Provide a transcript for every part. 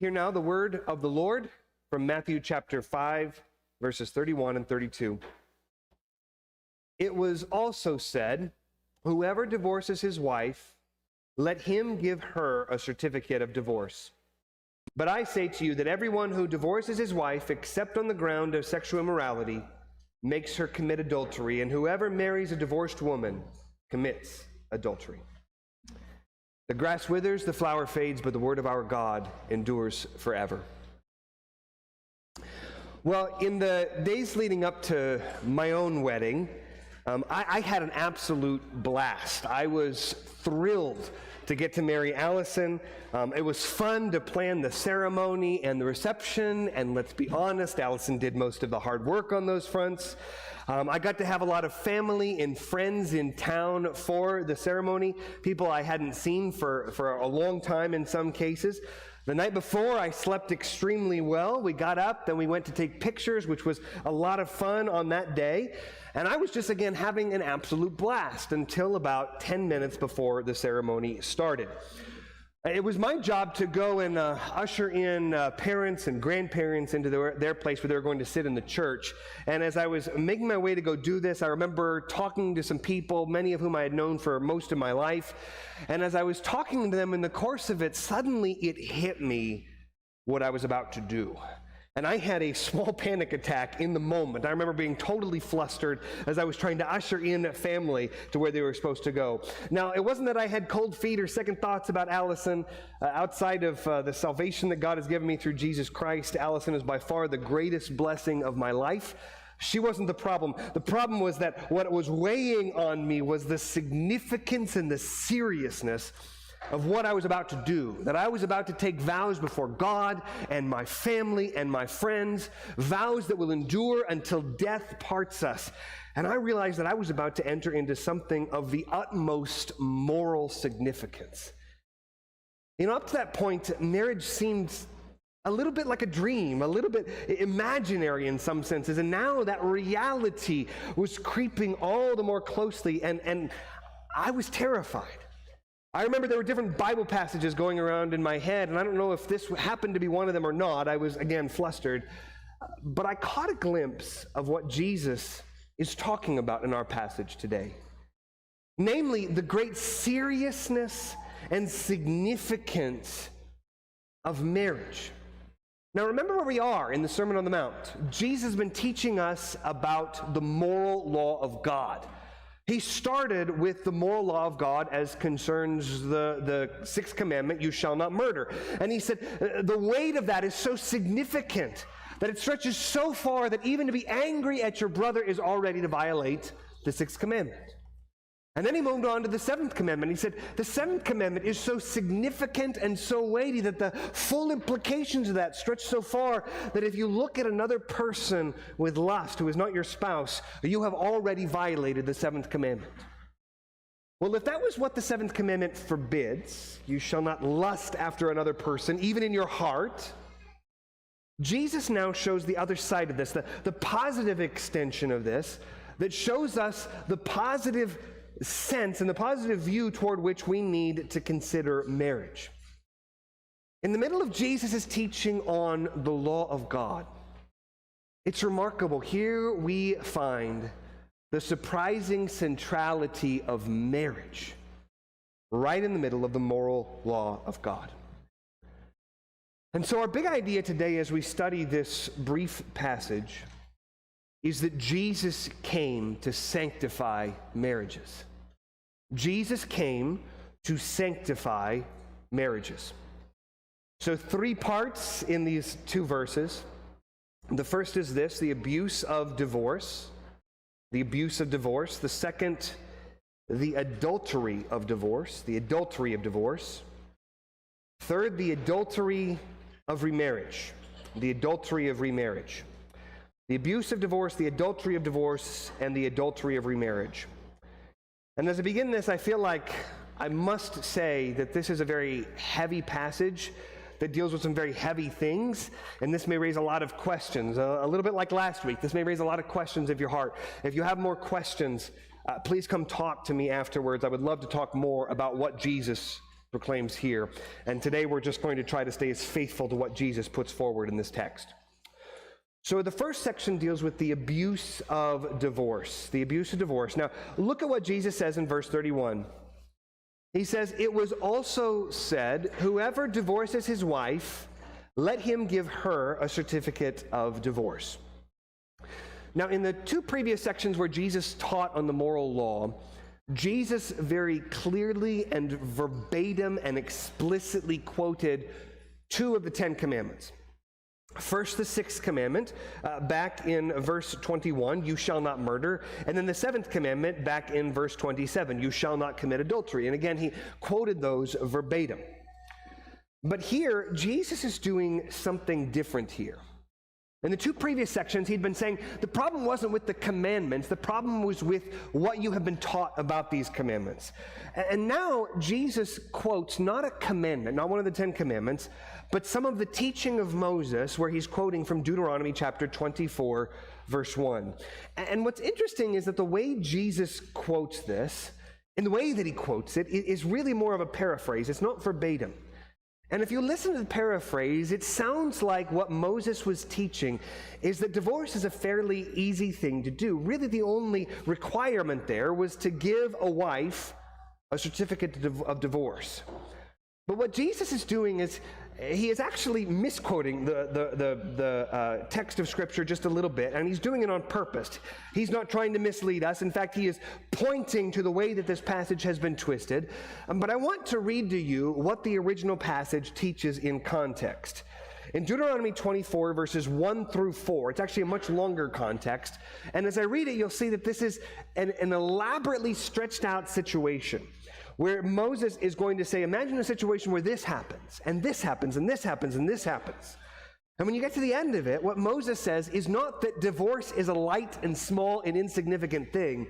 Hear now the word of the Lord from Matthew chapter 5, verses 31 and 32. It was also said, whoever divorces his wife, let him give her a certificate of divorce. But I say to you that everyone who divorces his wife, except on the ground of sexual immorality, makes her commit adultery, and whoever marries a divorced woman commits adultery. The grass withers, the flower fades, but the word of our God endures forever. Well, in the days leading up to my own wedding, I had an absolute blast. I was thrilled to get to marry Allison. It was fun to plan the ceremony and the reception, and let's be honest, Allison did most of the hard work on those fronts. I got to have a lot of family and friends in town for the ceremony, people I hadn't seen for a long time in some cases. The night before, I slept extremely well. We got up, then we went to take pictures, which was a lot of fun on that day. And I was just, again, having an absolute blast until about 10 minutes before the ceremony started. It was my job to go and usher in parents and grandparents into their place where they were going to sit in the church. And as I was making my way to go do this, I remember talking to some people, many of whom I had known for most of my life. And as I was talking to them in the course of it, suddenly it hit me what I was about to do. And I had a small panic attack in the moment. I remember being totally flustered as I was trying to usher in a family to where they were supposed to go. Now, it wasn't that I had cold feet or second thoughts about Allison. Outside of the salvation that God has given me through Jesus Christ, Allison is by far the greatest blessing of my life. She wasn't the problem. The problem was that what was weighing on me was the significance and the seriousness of what I was about to do, that I was about to take vows before God and my family and my friends, vows that will endure until death parts us. And I realized that I was about to enter into something of the utmost moral significance. You know, up to that point, marriage seemed a little bit like a dream, a little bit imaginary in some senses, and now that reality was creeping all the more closely, and I was terrified. I remember there were different Bible passages going around in my head, and I don't know if this happened to be one of them or not. I was, again, flustered. But I caught a glimpse of what Jesus is talking about in our passage today. Namely, the great seriousness and significance of marriage. Now, remember where we are in the Sermon on the Mount. Jesus has been teaching us about the moral law of God. He started with the moral law of God as concerns the sixth commandment, you shall not murder. And he said the weight of that is so significant that it stretches so far that even to be angry at your brother is already to violate the sixth commandment. And then he moved on to the seventh commandment. He said the seventh commandment is so significant and so weighty that the full implications of that stretch so far that if you look at another person with lust who is not your spouse, you have already violated the seventh commandment. Well, if that was what the seventh commandment forbids, you shall not lust after another person, even in your heart, Jesus now shows the other side of this, the positive extension of this, that shows us the positive sense and the positive view toward which we need to consider marriage. In the middle of Jesus' teaching on the law of God, it's remarkable. Here we find the surprising centrality of marriage right in the middle of the moral law of God. And so our big idea today as we study this brief passage is that Jesus came to sanctify marriages. Jesus came to sanctify marriages. So 3 parts in these 2 verses. The first is this, the abuse of divorce. The abuse of divorce. The second, the adultery of divorce. The adultery of divorce. Third, the adultery of remarriage. The adultery of remarriage. The abuse of divorce, the adultery of divorce, and the adultery of remarriage. And as I begin this, I feel like I must say that this is a very heavy passage that deals with some very heavy things, and this may raise a lot of questions. A little bit like last week, this may raise a lot of questions of your heart. If you have more questions, please come talk to me afterwards. I would love to talk more about what Jesus proclaims here. And today we're just going to try to stay as faithful to what Jesus puts forward in this text. So the first section deals with the abuse of divorce. The abuse of divorce. Now, look at what Jesus says in verse 31. He says, "It was also said, whoever divorces his wife, let him give her a certificate of divorce." Now, in the two previous sections where Jesus taught on the moral law, Jesus very clearly and verbatim and explicitly quoted two of the 10 commandments. First, the sixth commandment, back in verse 21, "You shall not murder." And then the seventh commandment, back in verse 27, "You shall not commit adultery." And again, he quoted those verbatim. But here, Jesus is doing something different here. In the two previous sections, he'd been saying the problem wasn't with the commandments, the problem was with what you have been taught about these commandments. And now Jesus quotes not a commandment, not one of the 10 commandments, but some of the teaching of Moses, where he's quoting from Deuteronomy chapter 24, verse 1. And what's interesting is that the way Jesus quotes this, and the way that he quotes it, is really more of a paraphrase. It's not verbatim. And if you listen to the paraphrase, it sounds like what Moses was teaching is that divorce is a fairly easy thing to do. Really, the only requirement there was to give a wife a certificate of divorce. But what Jesus is doing is he is actually misquoting the text of Scripture just a little bit, and he's doing it on purpose. He's not trying to mislead us. In fact, he is pointing to the way that this passage has been twisted. But I want to read to you what the original passage teaches in context. In Deuteronomy 24, verses 1 through 4, it's actually a much longer context. And as I read it, you'll see that this is an elaborately stretched out situation, where Moses is going to say, imagine a situation where this happens, and this happens, and this happens, and this happens. And when you get to the end of it, what Moses says is not that divorce is a light and small and insignificant thing.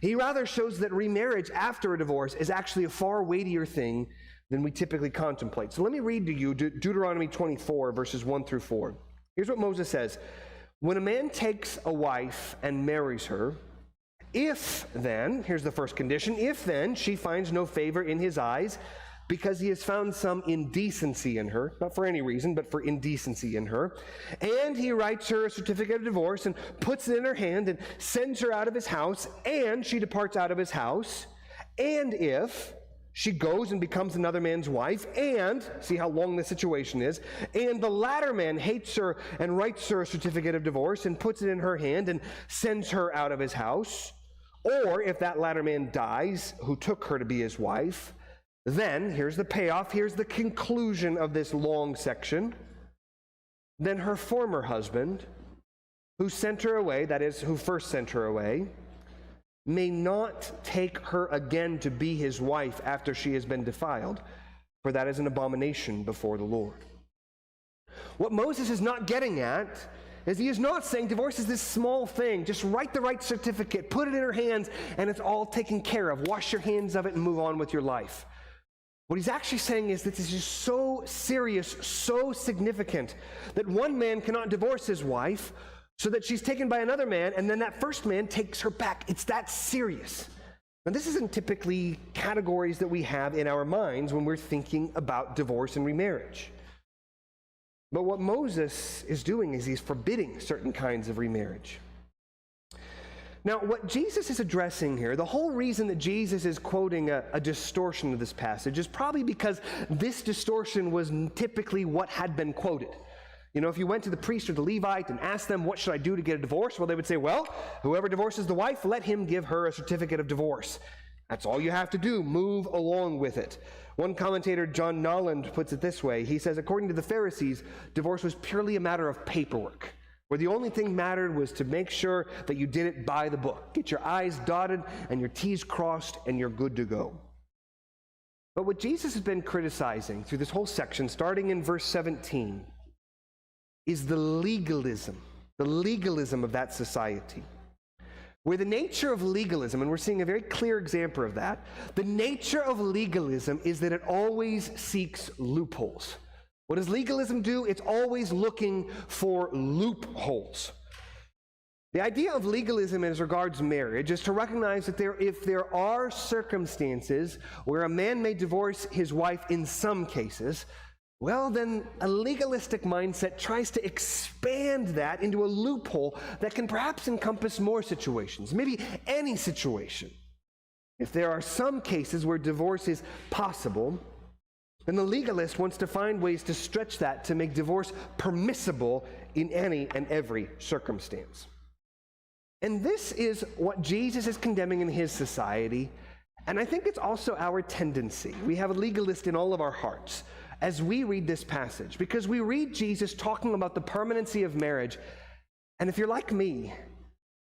He rather shows that remarriage after a divorce is actually a far weightier thing than we typically contemplate. So let me read to you Deuteronomy 24, verses 1 through 4. Here's what Moses says. "When a man takes a wife and marries her, if then," here's the first condition, "if then she finds no favor in his eyes, because he has found some indecency in her," not for any reason, but for indecency in her, "and he writes her a certificate of divorce and puts it in her hand and sends her out of his house, and she departs out of his house, and if she goes and becomes another man's wife, and," see how long the situation is, "and the latter man hates her and writes her a certificate of divorce and puts it in her hand and sends her out of his house, or if that latter man dies who took her to be his wife, then," here's the payoff, here's the conclusion of this long section, "then her former husband, who sent her away," that is, who first sent her away, "may not take her again to be his wife after she has been defiled, for that is an abomination before the Lord." What Moses is not getting at is he is not saying divorce is this small thing. Just write the right certificate, put it in her hands, and it's all taken care of. Wash your hands of it and move on with your life. What he's actually saying is that this is so serious, so significant, that one man cannot divorce his wife so that she's taken by another man, and then that first man takes her back. It's that serious. Now, this isn't typically categories that we have in our minds when we're thinking about divorce and remarriage. But what Moses is doing is he's forbidding certain kinds of remarriage. Now, what Jesus is addressing here, the whole reason that Jesus is quoting a distortion of this passage is probably because this distortion was typically what had been quoted. You know, if you went to the priest or the Levite and asked them, "What should I do to get a divorce?" Well, they would say, "Well, whoever divorces the wife, let him give her a certificate of divorce. That's all you have to do. Move along with it." One commentator, John Nolland, puts it this way. He says, according to the Pharisees, divorce was purely a matter of paperwork, where the only thing mattered was to make sure that you did it by the book. Get your I's dotted and your T's crossed, and you're good to go. But what Jesus has been criticizing through this whole section, starting in verse 17, is the legalism of that society. Where the nature of legalism, and we're seeing a very clear example of that, the nature of legalism is that it always seeks loopholes. What does legalism do? It's always looking for loopholes. The idea of legalism as regards marriage is to recognize that if there are circumstances where a man may divorce his wife in some cases, well, then a legalistic mindset tries to expand that into a loophole that can perhaps encompass more situations, maybe any situation. If there are some cases where divorce is possible, then the legalist wants to find ways to stretch that to make divorce permissible in any and every circumstance. And this is what Jesus is condemning in his society, and I think it's also our tendency. We have a legalist in all of our hearts as we read this passage, because we read Jesus talking about the permanency of marriage, and if you're like me,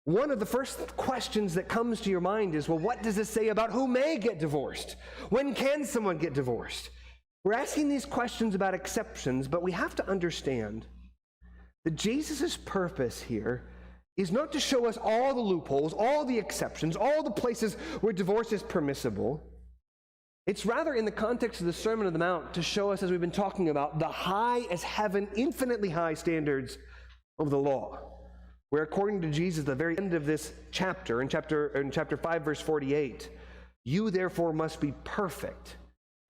one of the first questions that comes to your mind is, well, what does this say about who may get divorced? When can someone get divorced? We're asking these questions about exceptions, but we have to understand that Jesus' purpose here is not to show us all the loopholes, all the exceptions, all the places where divorce is permissible. It's rather in the context of the Sermon on the Mount to show us, as we've been talking about, the high as heaven, infinitely high standards of the law, where according to Jesus, the very end of this chapter, in chapter 5, verse 48, you therefore must be perfect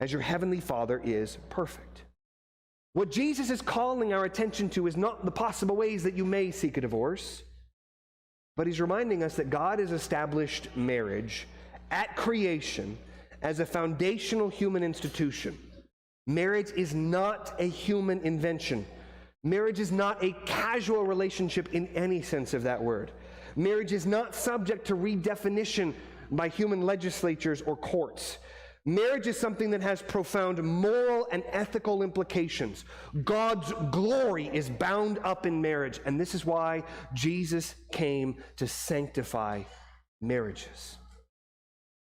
as your heavenly Father is perfect. What Jesus is calling our attention to is not the possible ways that you may seek a divorce, but he's reminding us that God has established marriage at creation as a foundational human institution. Marriage is not a human invention. Marriage is not a casual relationship in any sense of that word. Marriage is not subject to redefinition by human legislatures or courts. Marriage is something that has profound moral and ethical implications. God's glory is bound up in marriage, and this is why Jesus came to sanctify marriages.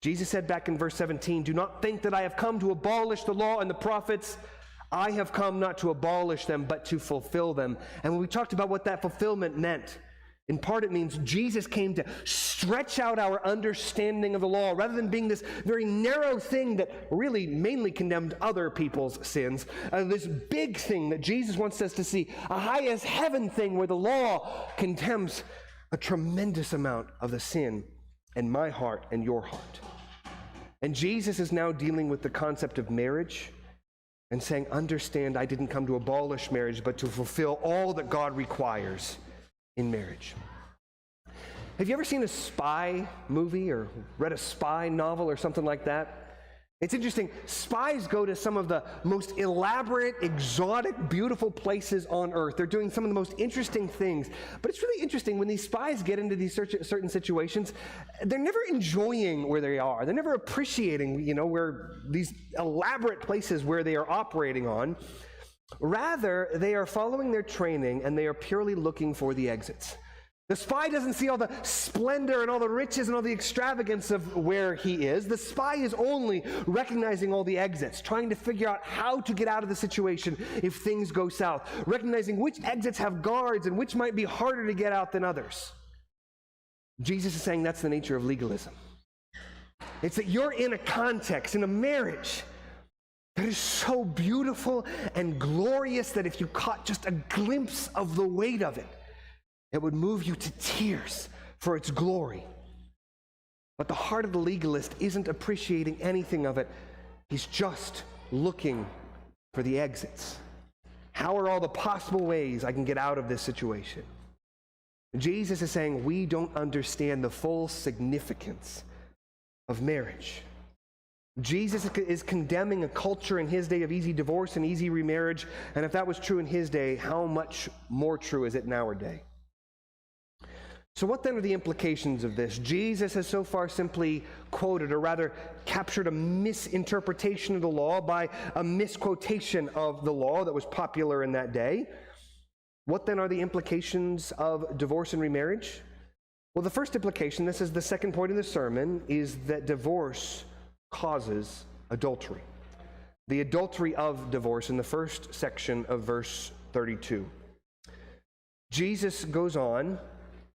Jesus said back in verse 17, "Do not think that I have come to abolish the law and the prophets. I have come not to abolish them, but to fulfill them." And when we talked about what that fulfillment meant, in part it means Jesus came to stretch out our understanding of the law, rather than being this very narrow thing that really mainly condemned other people's sins. This big thing that Jesus wants us to see, a high as heaven thing where the law condemns a tremendous amount of the sin in my heart and your heart. And Jesus is now dealing with the concept of marriage and saying, understand, I didn't come to abolish marriage, but to fulfill all that God requires in marriage. Have you ever seen a spy movie or read a spy novel or something like that? It's interesting. Spies go to some of the most elaborate, exotic, beautiful places on earth. They're doing some of the most interesting things. But it's really interesting when these spies get into these certain situations, they're never enjoying where they are. They're never appreciating, where these elaborate places where they are operating on. Rather, they are following their training and they are purely looking for the exits. The spy doesn't see all the splendor and all the riches and all the extravagance of where he is. The spy is only recognizing all the exits, trying to figure out how to get out of the situation if things go south, recognizing which exits have guards and which might be harder to get out than others. Jesus is saying that's the nature of legalism. It's that you're in a context, in a marriage, that is so beautiful and glorious that if you caught just a glimpse of the weight of it, it would move you to tears for its glory. But the heart of the legalist isn't appreciating anything of it. He's just looking for the exits. How are all the possible ways I can get out of this situation? Jesus is saying we don't understand the full significance of marriage. Jesus is condemning a culture in his day of easy divorce and easy remarriage, and if that was true in his day, how much more true is it in our day? So what then are the implications of this? Jesus has so far simply quoted, or rather captured, a misinterpretation of the law by a misquotation of the law that was popular in that day. What then are the implications of divorce and remarriage? Well, the first implication, this is the second point of the sermon, is that divorce causes adultery. The adultery of divorce in the first section of verse 32. Jesus goes on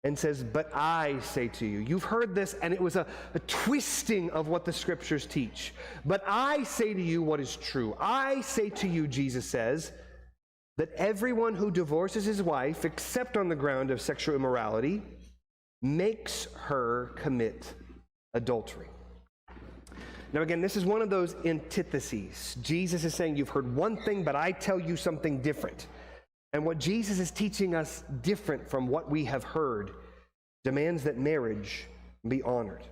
and says, "But I say to you," you've heard this, and it was a twisting of what the scriptures teach. "But I say to you what is true. I say to you," Jesus says, "that everyone who divorces his wife, except on the ground of sexual immorality, makes her commit adultery. Now again, this is one of those antitheses. Jesus is saying, you've heard one thing, but I tell you something different. And what Jesus is teaching us different from what we have heard demands that marriage be honored.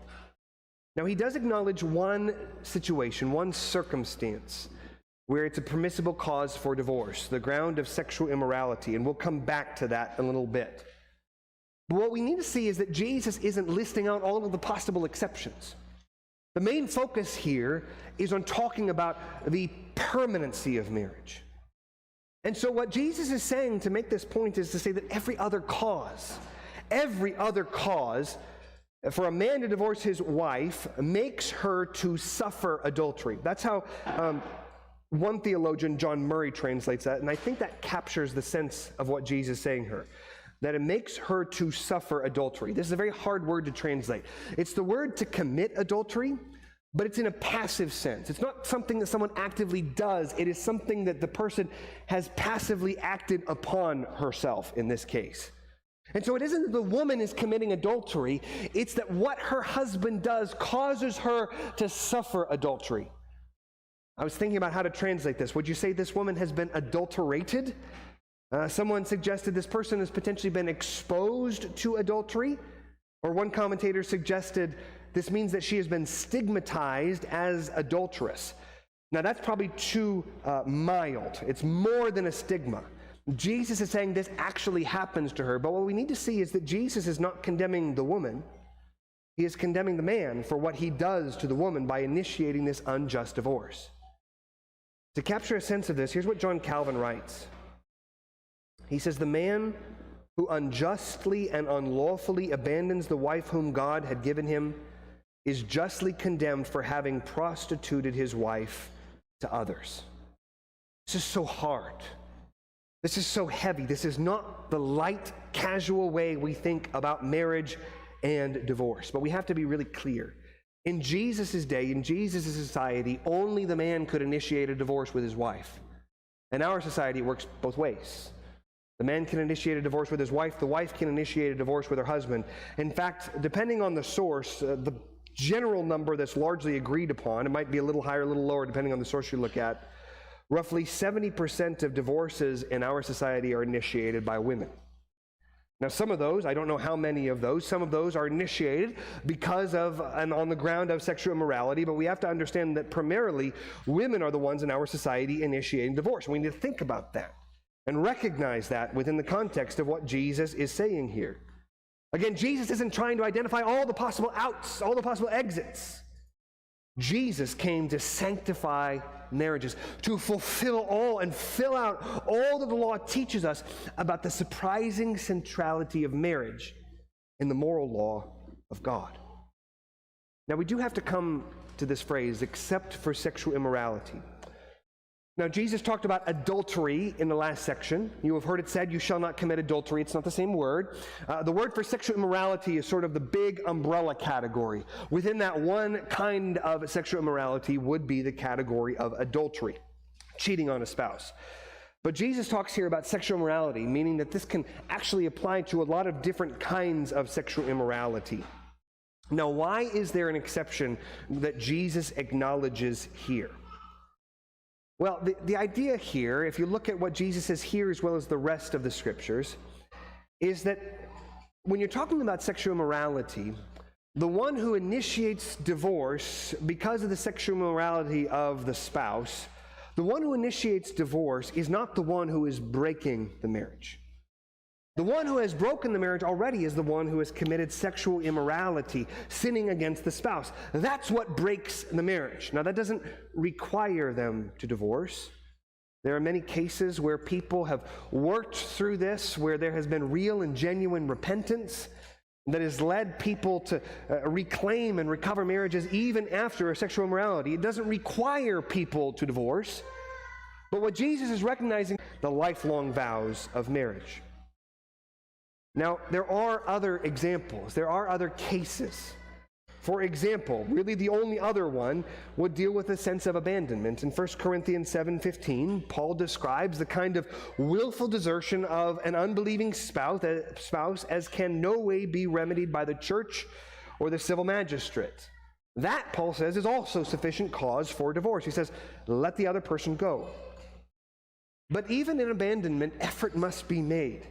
Now he does acknowledge one situation, one circumstance, where it's a permissible cause for divorce, the ground of sexual immorality, and we'll come back to that in a little bit. But what we need to see is that Jesus isn't listing out all of the possible exceptions. The main focus here is on talking about the permanency of marriage. And so what Jesus is saying to make this point is to say that every other cause for a man to divorce his wife makes her to suffer adultery. That's how one theologian, John Murray, translates that, and I think that captures the sense of what Jesus is saying here, that it makes her to suffer adultery. This is a very hard word to translate. It's the word to commit adultery, but it's in a passive sense. It's not something that someone actively does. It is something that the person has passively acted upon herself in this case. And so it isn't that the woman is committing adultery, it's that what her husband does causes her to suffer adultery. I was thinking about how to translate this. Would you say this woman has been adulterated? Someone suggested this person has potentially been exposed to adultery. Or one commentator suggested this means that she has been stigmatized as adulteress. Now that's probably too mild. It's more than a stigma. Jesus is saying this actually happens to her, but what we need to see is that Jesus is not condemning the woman. He is condemning the man for what he does to the woman by initiating this unjust divorce. To capture a sense of this, here's what John Calvin writes. He says, the man who unjustly and unlawfully abandons the wife whom God had given him is justly condemned for having prostituted his wife to others. This is so hard. This is so heavy. This is not the light, casual way we think about marriage and divorce. But we have to be really clear. In Jesus' day, in Jesus' society, only the man could initiate a divorce with his wife. In our society, it works both ways. The man can initiate a divorce with his wife. The wife can initiate a divorce with her husband. In fact, depending on the source, the general number that's largely agreed upon, it might be a little higher, a little lower, depending on the source you look at, roughly 70% of divorces in our society are initiated by women. Now, some of those, I don't know how many of those, some of those are initiated because of and on the ground of sexual immorality, but we have to understand that primarily women are the ones in our society initiating divorce. We need to think about that and recognize that within the context of what Jesus is saying here. Again, Jesus isn't trying to identify all the possible outs, all the possible exits. Jesus came to sanctify marriages, to fulfill all and fill out all that the law teaches us about the surprising centrality of marriage in the moral law of God. Now, we do have to come to this phrase, except for sexual immorality. Now, Jesus talked about adultery in the last section. You have heard it said, you shall not commit adultery. It's not the same word. The word for sexual immorality is sort of the big umbrella category. Within that one kind of sexual immorality would be the category of adultery, cheating on a spouse. But Jesus talks here about sexual immorality, meaning that this can actually apply to a lot of different kinds of sexual immorality. Now, why is there an exception that Jesus acknowledges here? Well, the idea here, if you look at what Jesus says here as well as the rest of the scriptures, is that when you're talking about sexual immorality, the one who initiates divorce because of the sexual immorality of the spouse, the one who initiates divorce is not the one who is breaking the marriage. The one who has broken the marriage already is the one who has committed sexual immorality, sinning against the spouse. That's what breaks the marriage. Now, that doesn't require them to divorce. There are many cases where people have worked through this, where there has been real and genuine repentance that has led people to reclaim and recover marriages even after a sexual immorality. It doesn't require people to divorce. But what Jesus is recognizing, the lifelong vows of marriage. Now, there are other examples, there are other cases For example, really the only other one would deal with a sense of abandonment. In 1 Corinthians 7:15, Paul describes the kind of willful desertion of an unbelieving spouse as can no way be remedied by the church or the civil magistrate. That, Paul says, is also sufficient cause for divorce. He says, let the other person go. But even in abandonment, effort must be made.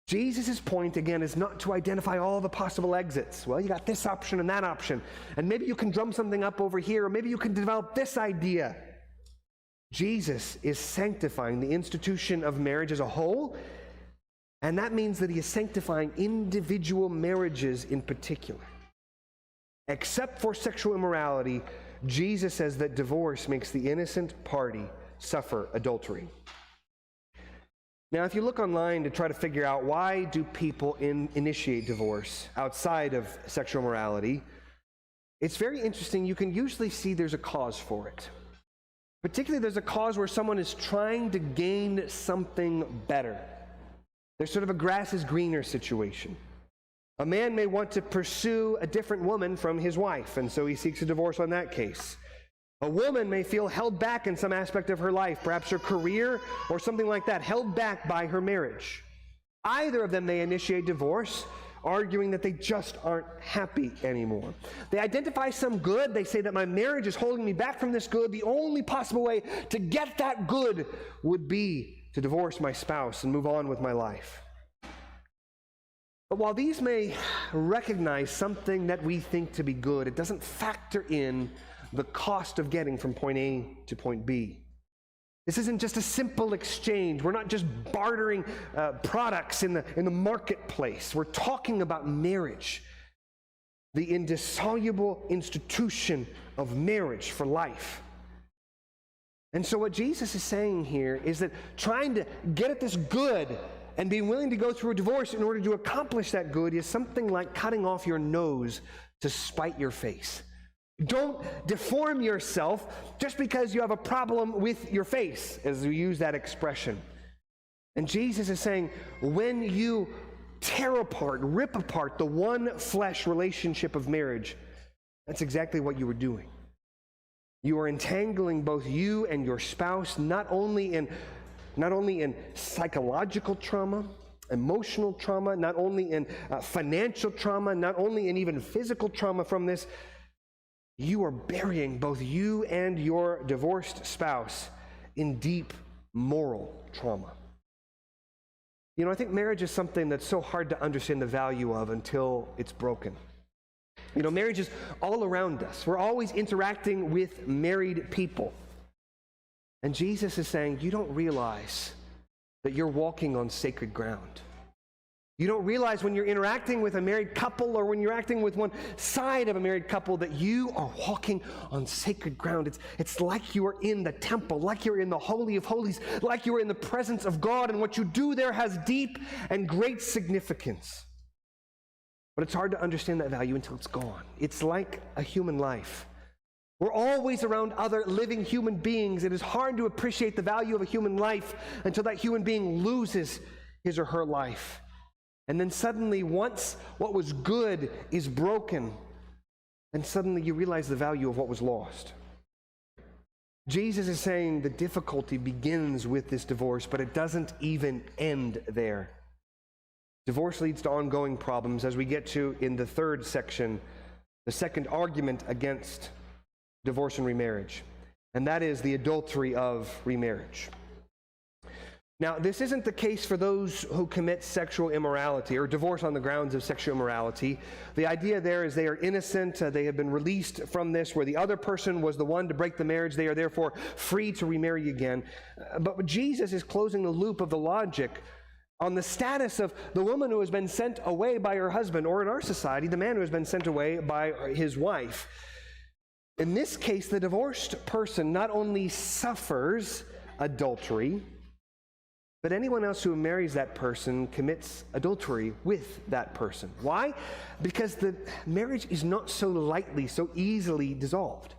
Jesus' point, again, is not to identify all the possible exits. Well, you got this option and that option, and maybe you can drum something up over here, or maybe you can develop this idea. Jesus is sanctifying the institution of marriage as a whole, and that means that he is sanctifying individual marriages in particular. Except for sexual immorality, Jesus says that divorce makes the innocent party suffer adultery. Now, if you look online to try to figure out why do people initiate divorce outside of sexual morality, it's very interesting. You can usually see there's a cause for it. Particularly, there's a cause where someone is trying to gain something better. There's sort of a grass is greener situation. A man may want to pursue a different woman from his wife, and so he seeks a divorce on that case. A woman may feel held back in some aspect of her life, perhaps her career or something like that, held back by her marriage. Either of them may initiate divorce, arguing that they just aren't happy anymore. They identify some good. They say that my marriage is holding me back from this good. The only possible way to get that good would be to divorce my spouse and move on with my life. But while these may recognize something that we think to be good, it doesn't factor in the cost of getting from point A to point B. This isn't just a simple exchange. We're not just bartering products in the marketplace. We're talking about marriage, the indissoluble institution of marriage for life. And so what Jesus is saying here is that trying to get at this good and being willing to go through a divorce in order to accomplish that good is something like cutting off your nose to spite your face. Don't deform yourself just because you have a problem with your face, as we use that expression. And Jesus is saying, when you tear apart, rip apart the one flesh relationship of marriage, that's exactly what you were doing. You are entangling both you and your spouse, not only in psychological trauma, emotional trauma, not only in financial trauma, not only in even physical trauma from this. You are burying both you and your divorced spouse in deep moral trauma. You know, I think marriage is something that's so hard to understand the value of until it's broken. You know, marriage is all around us. We're always interacting with married people. And Jesus is saying, you don't realize that you're walking on sacred ground. You don't realize when you're interacting with a married couple or when you're acting with one side of a married couple that you are walking on sacred ground. It's like you are in the temple, like you're in the Holy of Holies, like you are in the presence of God, and what you do there has deep and great significance. But it's hard to understand that value until it's gone. It's like a human life. We're always around other living human beings. It is hard to appreciate the value of a human life until that human being loses his or her life. And then suddenly, once what was good is broken, then suddenly you realize the value of what was lost. Jesus is saying the difficulty begins with this divorce, but it doesn't even end there. Divorce leads to ongoing problems, as we get to in the third section, the second argument against divorce and remarriage, and that is the adultery of remarriage. Now, this isn't the case for those who commit sexual immorality or divorce on the grounds of sexual immorality. The idea there is they are innocent. They have been released from this, where the other person was the one to break the marriage. They are therefore free to remarry again. But Jesus is closing the loop of the logic on the status of the woman who has been sent away by her husband, or in our society, the man who has been sent away by his wife. In this case, the divorced person not only suffers adultery, but anyone else who marries that person commits adultery with that person. Why? Because the marriage is not so lightly, so easily dissolved.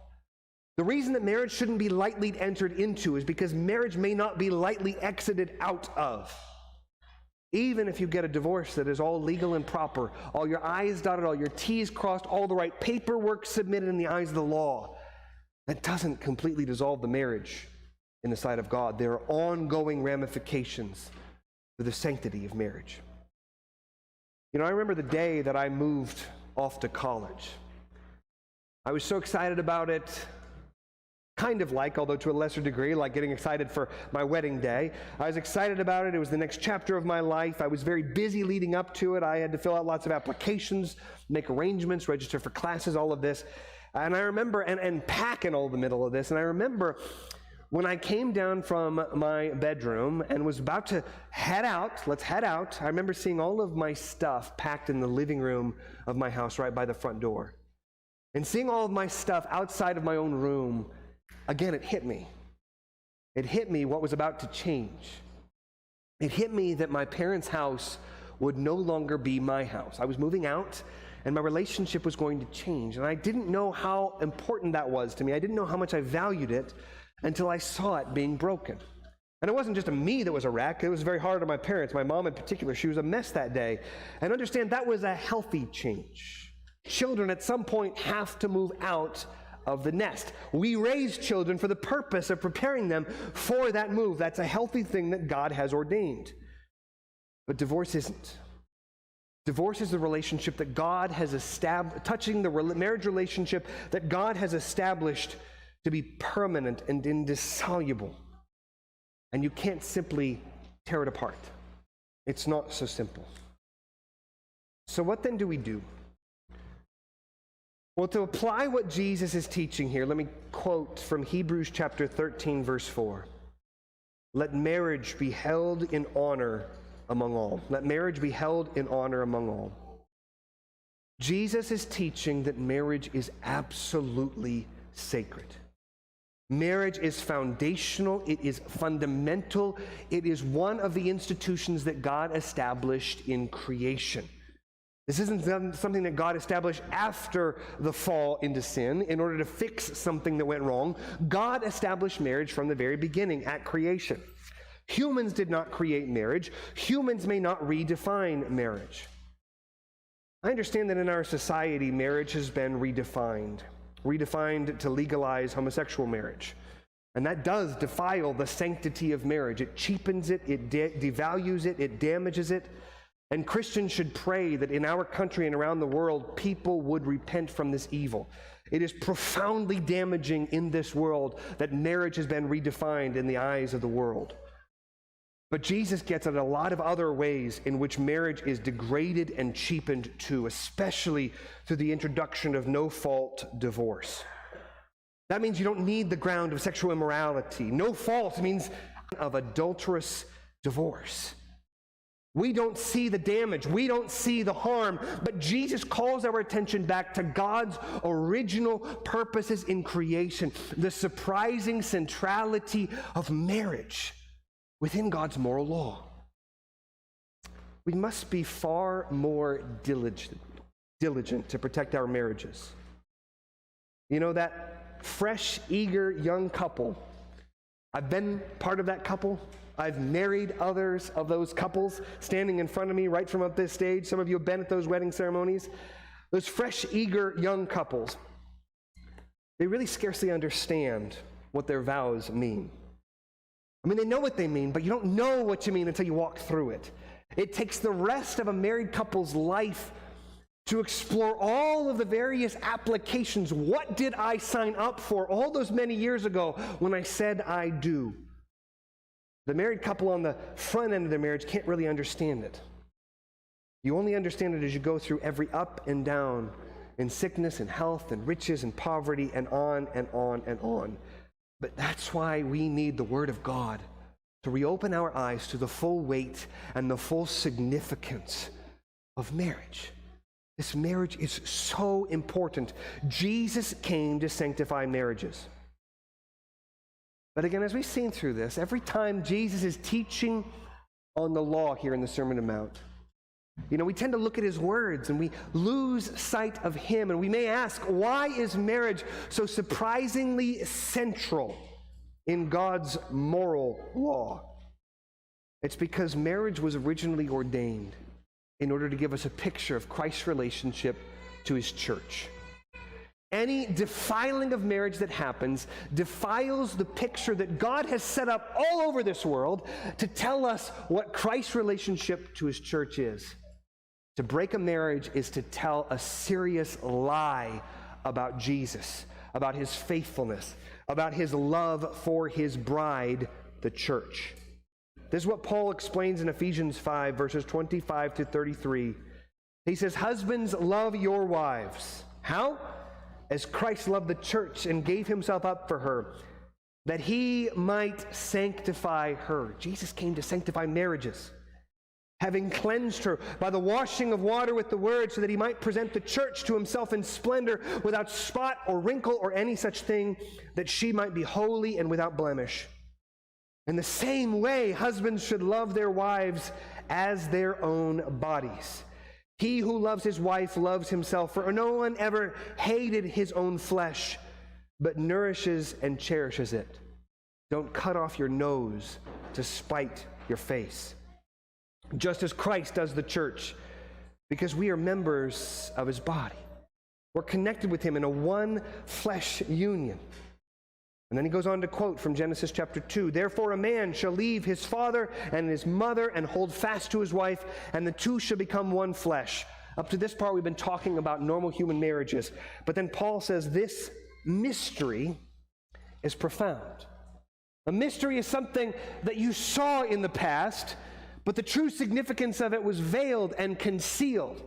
The reason that marriage shouldn't be lightly entered into is because marriage may not be lightly exited out of. Even if you get a divorce that is all legal and proper, all your I's dotted, all your T's crossed, all the right paperwork submitted in the eyes of the law, that doesn't completely dissolve the marriage in the sight of God. There are ongoing ramifications for the sanctity of marriage. You know, I remember the day that I moved off to college. I was so excited about it, kind of like, although to a lesser degree, like getting excited for my wedding day. I was excited about it. It was the next chapter of my life. I was very busy leading up to it. I had to fill out lots of applications, make arrangements, register for classes, all of this. And I remember, and pack in all the middle of this, and I remember when I came down from my bedroom and was about to head out, let's head out, I remember seeing all of my stuff packed in the living room of my house right by the front door. And seeing all of my stuff outside of my own room, again, it hit me. It hit me what was about to change. It hit me that my parents' house would no longer be my house. I was moving out, and my relationship was going to change. And I didn't know how important that was to me. I didn't know how much I valued it until I saw it being broken. And it wasn't just me that was a wreck. It was very hard on my parents. My mom in particular, she was a mess that day. And understand that was a healthy change. Children at some point have to move out of the nest. We raise children for the purpose of preparing them for that move. That's a healthy thing that God has ordained. But divorce isn't. Divorce is the relationship that God has established, touching the marriage relationship that God has established to be permanent and indissoluble. And you can't simply tear it apart. It's not so simple. So what then do we do? Well, to apply what Jesus is teaching here, let me quote from Hebrews chapter 13, verse 4. Let marriage be held in honor among all. Let marriage be held in honor among all. Jesus is teaching that marriage is absolutely sacred. Marriage is foundational. It is fundamental. It is one of the institutions that God established in creation. This isn't something that God established after the fall into sin in order to fix something that went wrong. God established marriage from the very beginning at creation. Humans did not create marriage. Humans may not redefine marriage. I understand that in our society, marriage has been redefined to legalize homosexual marriage. And that does defile the sanctity of marriage. It cheapens it, it devalues it, it damages it. And Christians should pray that in our country and around the world, people would repent from this evil. It is profoundly damaging in this world that marriage has been redefined in the eyes of the world. But Jesus gets at a lot of other ways in which marriage is degraded and cheapened too, especially through the introduction of no-fault divorce. That means you don't need the ground of sexual immorality. No fault means of adulterous divorce. We don't see the damage. We don't see the harm. But Jesus calls our attention back to God's original purposes in creation, the surprising centrality of marriage within God's moral law. We must be far more diligent to protect our marriages. You know, that fresh, eager young couple, I've been part of that couple. I've married others of those couples standing in front of me right from up this stage. Some of you have been at those wedding ceremonies. Those fresh, eager young couples, they really scarcely understand what their vows mean. I mean, they know what they mean, but you don't know what you mean until you walk through it. It takes the rest of a married couple's life to explore all of the various applications. What did I sign up for all those many years ago when I said I do? The married couple on the front end of their marriage can't really understand it. You only understand it as you go through every up and down in sickness and health and riches and poverty and on and on and on. But that's why we need the Word of God to reopen our eyes to the full weight and the full significance of marriage. This marriage is so important. Jesus came to sanctify marriages. But again, as we've seen through this, every time Jesus is teaching on the law here in the Sermon on the Mount, you know, we tend to look at his words and we lose sight of him. And we may ask, why is marriage so surprisingly central in God's moral law? It's because marriage was originally ordained in order to give us a picture of Christ's relationship to his church. Any defiling of marriage that happens defiles the picture that God has set up all over this world to tell us what Christ's relationship to his church is. To break a marriage is to tell a serious lie about Jesus, about his faithfulness, about his love for his bride, the church. This is what Paul explains in Ephesians 5, verses 25 to 33. He says, "Husbands, love your wives." How? "As Christ loved the church and gave himself up for her, that he might sanctify her." Jesus came to sanctify marriages, having cleansed her by the washing of water with the word, so that he might present the church to himself in splendor, without spot or wrinkle or any such thing, that she might be holy and without blemish. In the same way, husbands should love their wives as their own bodies. He who loves his wife loves himself, for no one ever hated his own flesh, but nourishes and cherishes it. Don't cut off your nose to spite your face, just as Christ does the church, because we are members of his body. We're connected with him in a one flesh union. And then he goes on to quote from Genesis chapter 2, "Therefore a man shall leave his father and his mother and hold fast to his wife, and the two shall become one flesh." Up to this part, we've been talking about normal human marriages. But then Paul says this mystery is profound. A mystery is something that you saw in the past, but the true significance of it was veiled and concealed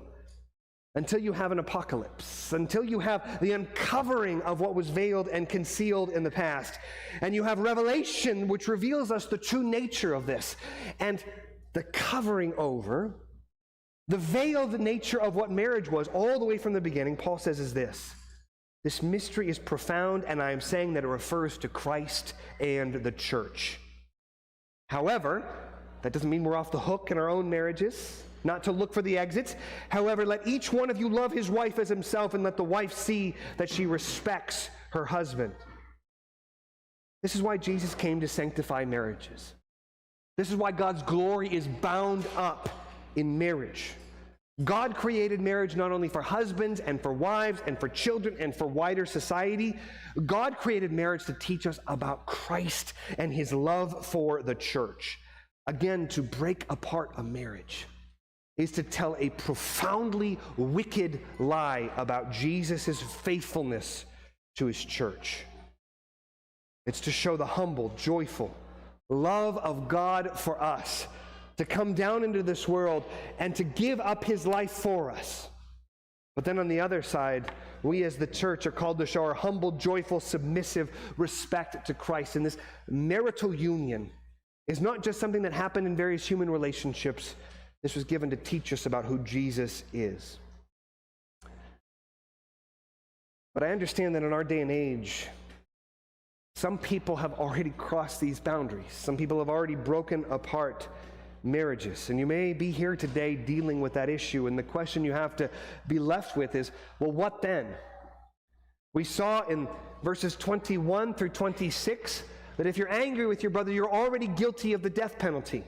until you have an apocalypse, until you have the uncovering of what was veiled and concealed in the past. And you have revelation, which reveals us the true nature of this. And the covering over, the veiled nature of what marriage was all the way from the beginning, Paul says is this: this mystery is profound, and I am saying that it refers to Christ and the church. However, that doesn't mean we're off the hook in our own marriages, not to look for the exits. However, let each one of you love his wife as himself, and let the wife see that she respects her husband. This is why Jesus came to sanctify marriages. This is why God's glory is bound up in marriage. God created marriage not only for husbands and for wives and for children and for wider society. God created marriage to teach us about Christ and his love for the church. Again, to break apart a marriage is to tell a profoundly wicked lie about Jesus' faithfulness to his church. It's to show the humble, joyful love of God for us, to come down into this world and to give up his life for us. But then on the other side, we as the church are called to show our humble, joyful, submissive respect to Christ. And this marital union is not just something that happened in various human relationships. This was given to teach us about who Jesus is. But I understand that in our day and age, some people have already crossed these boundaries. Some people have already broken apart marriages. And you may be here today dealing with that issue, and the question you have to be left with is, well, what then? We saw in verses 21 through 26 that if you're angry with your brother, you're already guilty of the death penalty.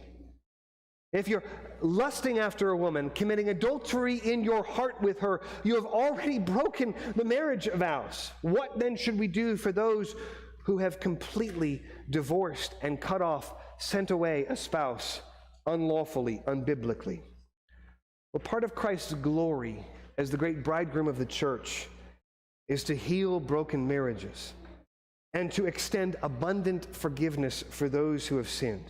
If you're lusting after a woman, committing adultery in your heart with her, you have already broken the marriage vows. What then should we do for those who have completely divorced and cut off, sent away a spouse unlawfully, unbiblically? Well, part of Christ's glory as the great bridegroom of the church is to heal broken marriages and to extend abundant forgiveness for those who have sinned.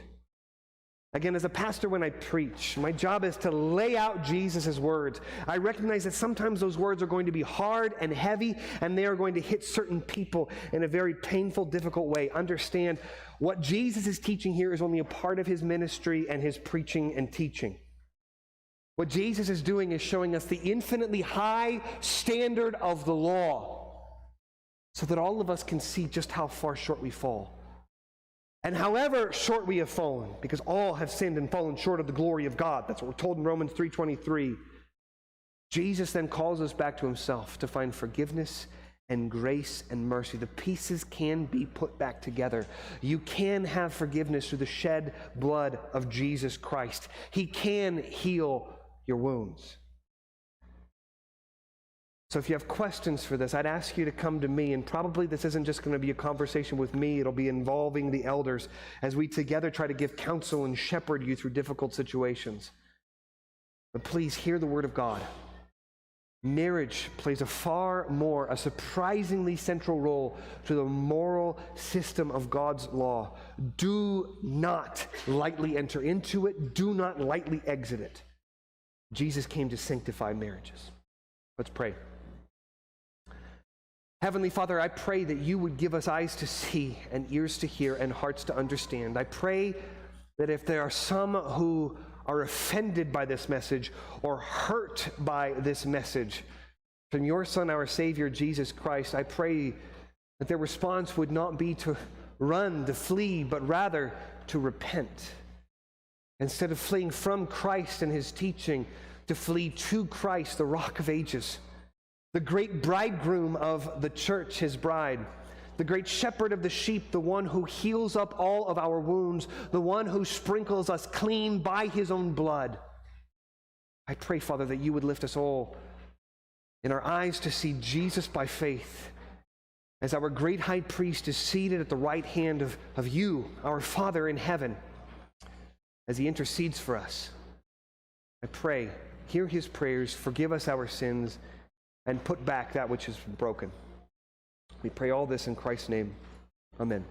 Again, as a pastor, when I preach, my job is to lay out Jesus' words. I recognize that sometimes those words are going to be hard and heavy, and they are going to hit certain people in a very painful, difficult way. Understand, what Jesus is teaching here is only a part of his ministry and his preaching and teaching. What Jesus is doing is showing us the infinitely high standard of the law, so that all of us can see just how far short we fall. And however short we have fallen, because all have sinned and fallen short of the glory of God. That's what we're told in Romans 3:23. Jesus then calls us back to himself to find forgiveness and grace and mercy. The pieces can be put back together. You can have forgiveness through the shed blood of Jesus Christ. He can heal your wounds. So if you have questions for this, I'd ask you to come to me, and probably this isn't just going to be a conversation with me, it'll be involving the elders as we together try to give counsel and shepherd you through difficult situations. But please hear the word of God. Marriage plays a surprisingly central role to the moral system of God's law. Do not lightly enter into it. Do not lightly exit it. Jesus came to sanctify marriages. Let's pray. Heavenly Father, I pray that you would give us eyes to see and ears to hear and hearts to understand. I pray that if there are some who are offended by this message or hurt by this message from your Son, our Savior, Jesus Christ, I pray that their response would not be to run, to flee, but rather to repent. Instead of fleeing from Christ and his teaching, to flee to Christ, the Rock of Ages, the great bridegroom of the church, his bride, the great shepherd of the sheep, the one who heals up all of our wounds, the one who sprinkles us clean by his own blood. I pray, Father, that you would lift us all in our eyes to see Jesus by faith as our great high priest is seated at the right hand of you, our Father in heaven, as he intercedes for us. I pray, hear his prayers, forgive us our sins, and put back that which has been broken. We pray all this in Christ's name. Amen.